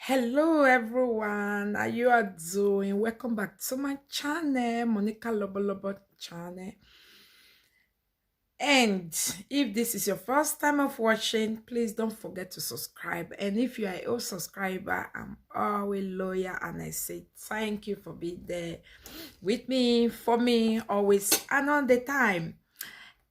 Hello everyone, how you are doing? Welcome back to my channel, Monica Lobo Lobo channel. And if this is your first time of watching, please don't forget to subscribe. And if you are a old subscriber, I'm always loyal and I say thank you for being there with me, for me, always and all the time.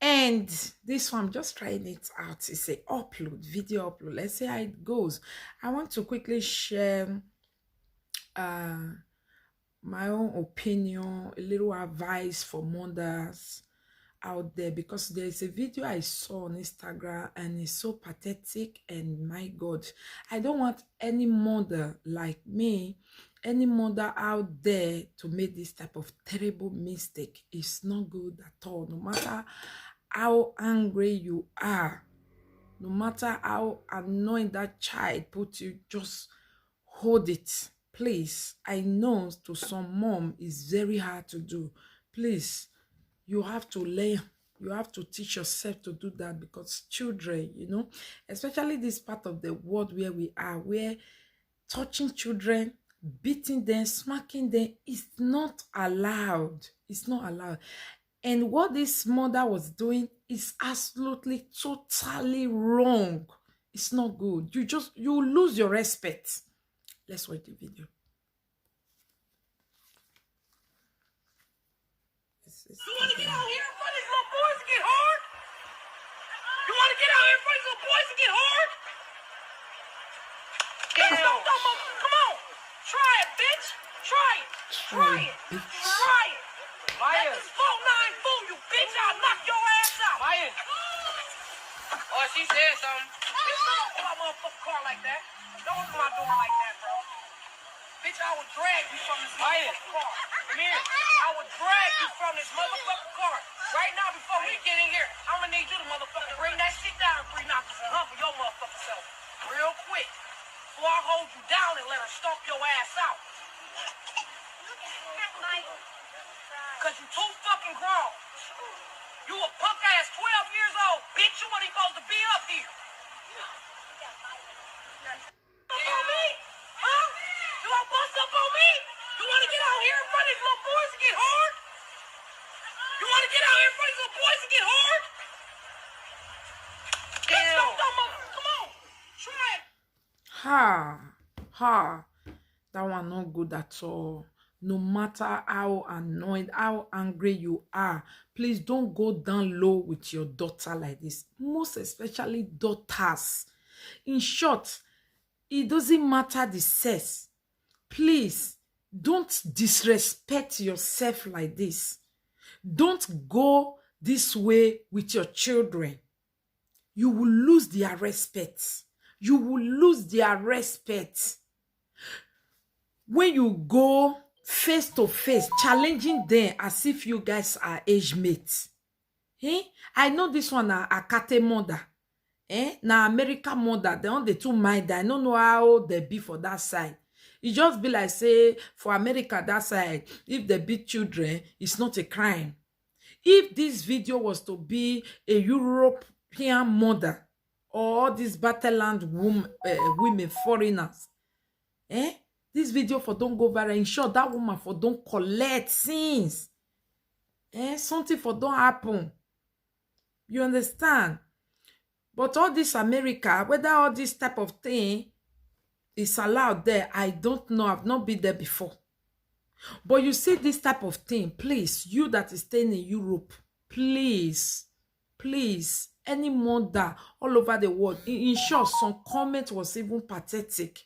And this one, I'm just trying it out. It's a upload, video upload. Let's see how it goes. I want to quickly share uh my own opinion, a little advice for mothers out there, because there's a video I saw on Instagram and it's so pathetic. And my God, I don't want any mother like me, any mother out there to make this type of terrible mistake. It's not good at all. No matter how angry you are, no matter how annoying that child put you, just hold it. Please, I know to some mom it's very hard to do. Please, you have to learn, you have to teach yourself to do that, because children, especially this part of the world where we are, where touching children, beating them, smacking them is not allowed. It's not allowed. And what this mother was doing is absolutely totally wrong. It's not good. You lose your respect. Let's watch the video. You want to get out here in front of these little boys and get hard? You want to get out here in front of these little boys and get hard? Stop, come on. Try it, bitch. Try it. Try it. Try it. Maya. Let this phone 9 fool you, bitch. I'll knock your ass out. Maya. Oh, she said something. Bitch, don't pull my motherfucking car like that. Don't open my door like that, bro. Bitch, I will drag you from this motherfucking car. Come here. I will drag you from this motherfucking car. Right now, before we get in here, I'm gonna need you to motherfucking bring that shit down 3 notches and hump your motherfucking self. Real quick. Before I hold you down and let her stomp your ass out. Cause you too fucking grown. You a punk ass 12 years old. Bitch, you wasn't supposed to be up here. On me? Huh? You gonna bust up on me? You wanna get out here in front of these little boys and get hard? You wanna get out here in front of these little boys and get hard? Damn. Come on. Try it. That one not good at all. No matter how annoyed, how angry you are, please don't go down low with your daughter like this. Most especially daughters. In short, it doesn't matter the sex. Please don't disrespect yourself like this. Don't go this way with your children. You will lose their respect. You will lose their respect. When you go face to face, challenging them as if you guys are age mates. I know this one a Kate mother. Na American mother, they on the two mind. I don't know how they be for that side. It just be like, say, for America, that side, if they beat children, it's not a crime. If this video was to be a European mother, or this Batterland women, foreigners, this video for don't go viral. In short, that woman for don't collect things. Something for don't happen. You understand? But all this America, whether all this type of thing is allowed there, I don't know. I've not been there before. But you see this type of thing, please, you that is staying in Europe, please, any mother all over the world, in short, some comment was even pathetic.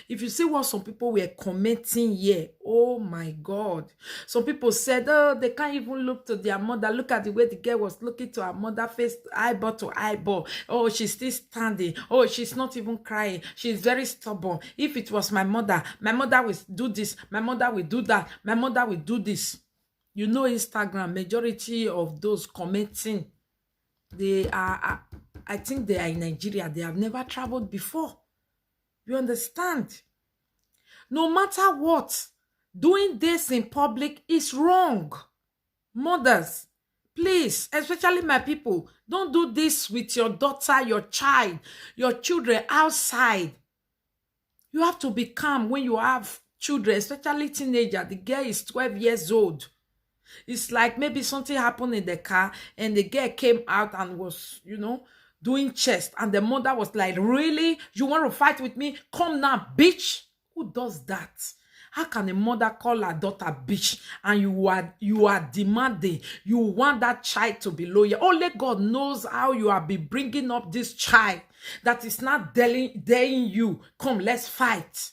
If you see what some people were commenting here, oh my God. Some people said, oh, they can't even look to their mother. Look at the way the girl was looking to her mother face, eyeball to eyeball. Oh, she's still standing. Oh, she's not even crying. She's very stubborn. If it was my mother will do this. My mother will do that. My mother will do this. You know, Instagram, majority of those commenting, they are, I think they are in Nigeria. They have never traveled before. You understand? No matter what, doing this in public is wrong. Mothers, please, especially my people, don't do this with your daughter, your child, your children outside. You have to be calm when you have children, especially teenager. The girl is 12 years old. It's like maybe something happened in the car and the girl came out and was, doing chest. And the mother was like, really? You want to fight with me? Come now, bitch. Who does that? How can a mother call her daughter bitch and you are demanding, you want that child to be loyal? Only God knows how you have been bringing up this child that is not daring you. Come, let's fight.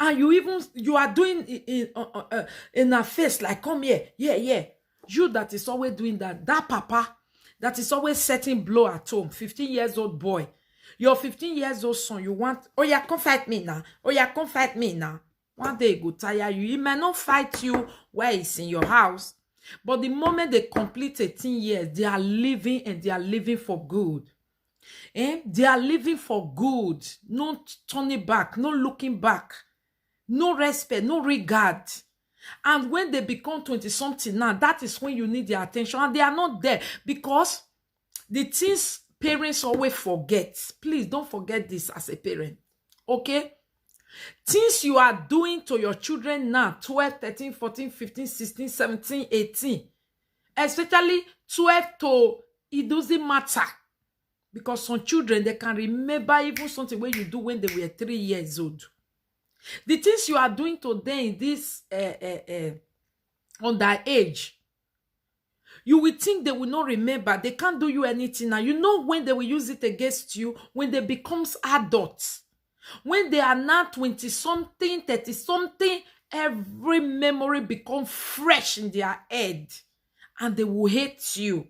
And you are doing in her face like, come here, yeah. You that is always doing that papa that is always setting blow at home, 15 years old boy, your 15 years old son, you want, oh yeah, come fight me now. Oh yeah, come fight me now. One day he go tire you. He may not fight you where he's in your house, but the moment they complete 18 years, they are living and they are living for good. They are living for good. No turning back, no looking back, no respect, no regard. And when they become 20-something now, that is when you need their attention. And they are not there because the things parents always forget. Please don't forget this as a parent. Okay? Things you are doing to your children now, 12, 13, 14, 15, 16, 17, 18, especially 12 to, it doesn't matter. Because some children, they can remember even something when you do when they were 3 years old. The things you are doing to them in this on that age, you will think they will not remember. They can't do you anything now. You know when they will use it against you, when they become adults. When they are now 20-something, 30-something, every memory becomes fresh in their head. And they will hate you.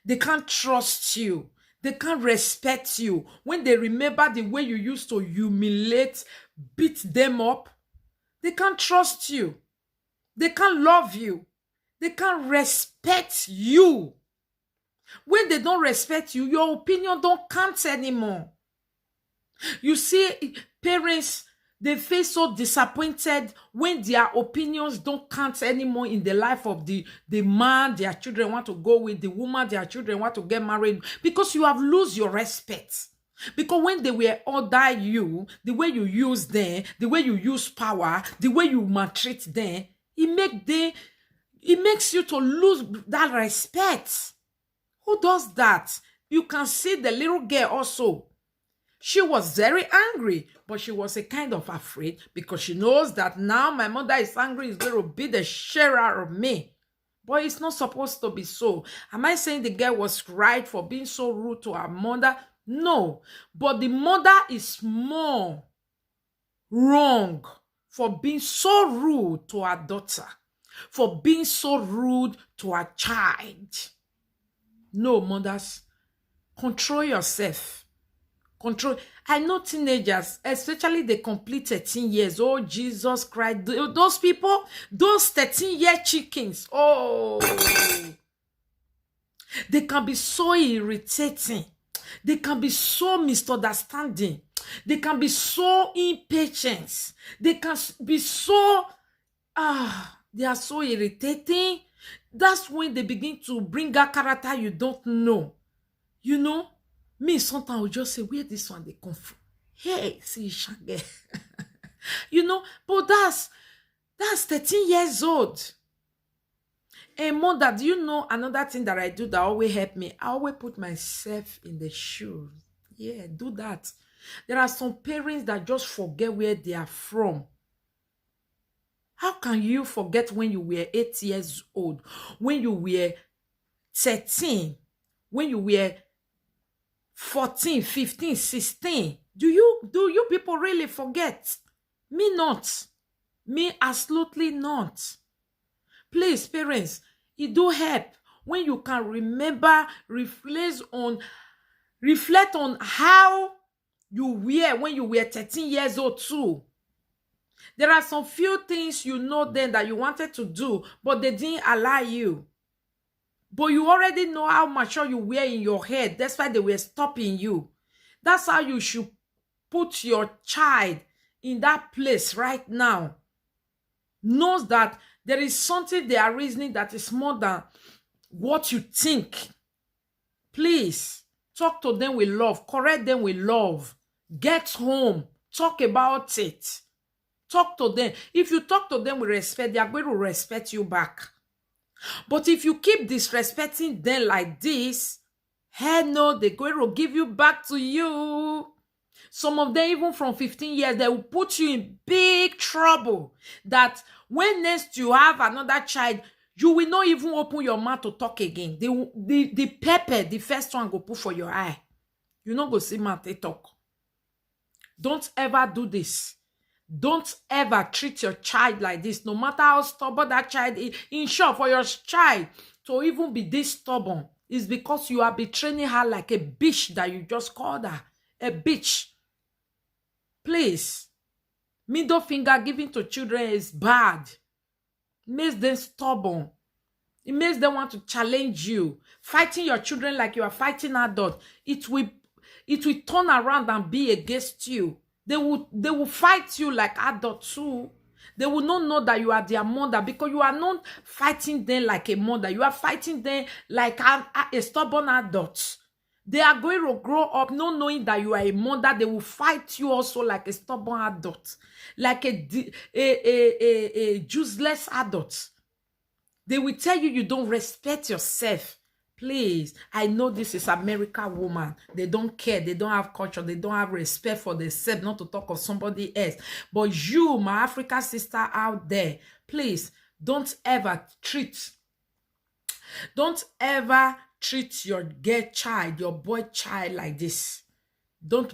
They can't trust you. They can't respect you. When they remember the way you used to humiliate, beat them up, they can't trust you. They can't love you. They can't respect you. When they don't respect you, your opinion don't count anymore. You see, parents, they feel so disappointed when their opinions don't count anymore in the life of the man their children want to go with, the woman their children want to get married, because you have lost your respect. Because when they were under you, the way you use them, the way you use power, the way you maltreat them, it makes you to lose that respect. Who does that? You can see the little girl also. She was very angry, but she was a kind of afraid because she knows that now my mother is angry, is going to be the sharer of me. But it's not supposed to be so. Am I saying the girl was right for being so rude to her mother? No. But the mother is more wrong for being so rude to her daughter, for being so rude to her child. No, mothers, control yourself. Control. I know teenagers, especially they complete 13 years. Oh, Jesus Christ. Those people, those 13-year chickens. Oh, they can be so irritating. They can be so misunderstanding. They can be so impatient. They can be so, they are so irritating. That's when they begin to bring a character you don't know. You know? Me, sometimes I will just say, where this one they come from? Hey, see, Shaggy. You know, but that's 13 years old. And mother, do you know another thing that I do that always help me? I always put myself in the shoes. Yeah, do that. There are some parents that just forget where they are from. How can you forget when you were 8 years old? When you were 13? When you were 14, 15, 16. Do you people really forget? Me not. Me absolutely not. Please, parents, it do help when you can remember, reflect on how you were when you were 13 years old too. There are some few things you know then that you wanted to do, but they didn't allow you. But you already know how mature you were in your head. That's why they were stopping you. That's how you should put your child in that place right now. Knows that there is something they are reasoning that is more than what you think. Please, talk to them with love. Correct them with love. Get home. Talk about it. Talk to them. If you talk to them with respect, they are going to respect you back. But if you keep disrespecting them like this, hell no, they're going to give you back to you. Some of them, even from 15 years, they will put you in big trouble. That when next you have another child, you will not even open your mouth to talk again. The pepper, the first one go put for your eye. You not go see mouth they talk. Don't ever do this. Don't ever treat your child like this, no matter how stubborn that child is. In short, for your child to even be this stubborn is because you are betraying her like a bitch that you just called her. A bitch. Please. Middle finger given to children is bad. It makes them stubborn. It makes them want to challenge you. Fighting your children like you are fighting adults. It will turn around and be against you. They will fight you like adults too. They will not know that you are their mother because you are not fighting them like a mother. You are fighting them like a stubborn adult. They are going to grow up not knowing that you are a mother. They will fight you also like a stubborn adult, like a useless adult. They will tell you don't respect yourself. Please, I know this is America woman. They don't care. They don't have culture. They don't have respect for themselves, not to talk of somebody else. But you, my African sister out there, please, don't ever treat your girl child, your boy child like this. Don't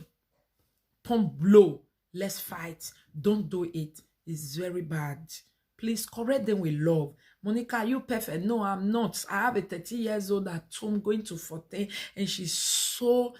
pump blow. Let's fight. Don't do it. It's very bad. Please correct them with love. Monica, are you perfect? No, I'm not. I have a 30 years old at home going to 14, and she's so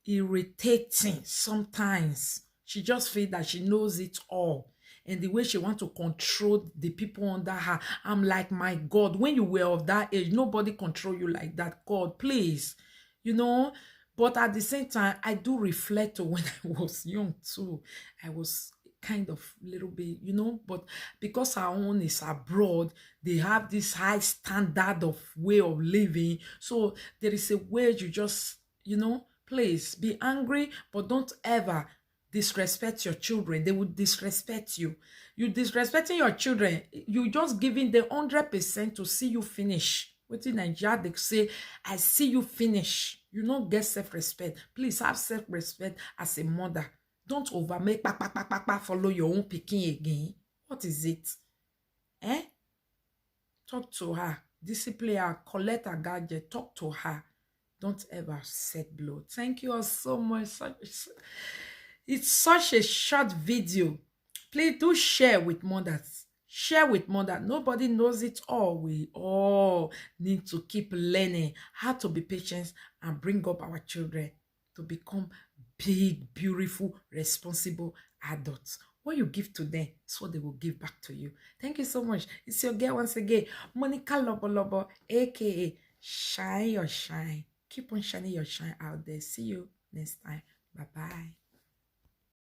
irritating sometimes. She just feels that she knows it all. And the way she wants to control the people under her, I'm like, my God, when you were of that age, nobody control you like that. God, please, you know. But at the same time, I do reflect on when I was young too. I was kind of little bit, you know, but because our own is abroad, they have this high standard of way of living. So there is a way you just, you know, please be angry, but don't ever disrespect your children. They would disrespect you. You disrespecting your children, you just giving them 100% to see you finish. What in Nigeria they say, I see you finish. You don't get self-respect. Please have self-respect as a mother. Don't overmake, follow your own picking again. What is it? Talk to her. Discipline her. Collect her gadget. Talk to her. Don't ever set blow. Thank you all so much. It's such a short video. Please do share with mothers. Share with mother. Nobody knows it all. We all need to keep learning how to be patient and bring up our children to become big, beautiful, responsible adults. What you give to them is what they will give back to you. Thank you so much. It's your girl once again, Monica Lobo, aka Shine Your Shine. Keep on shining your shine out there. See you next time. Bye-bye.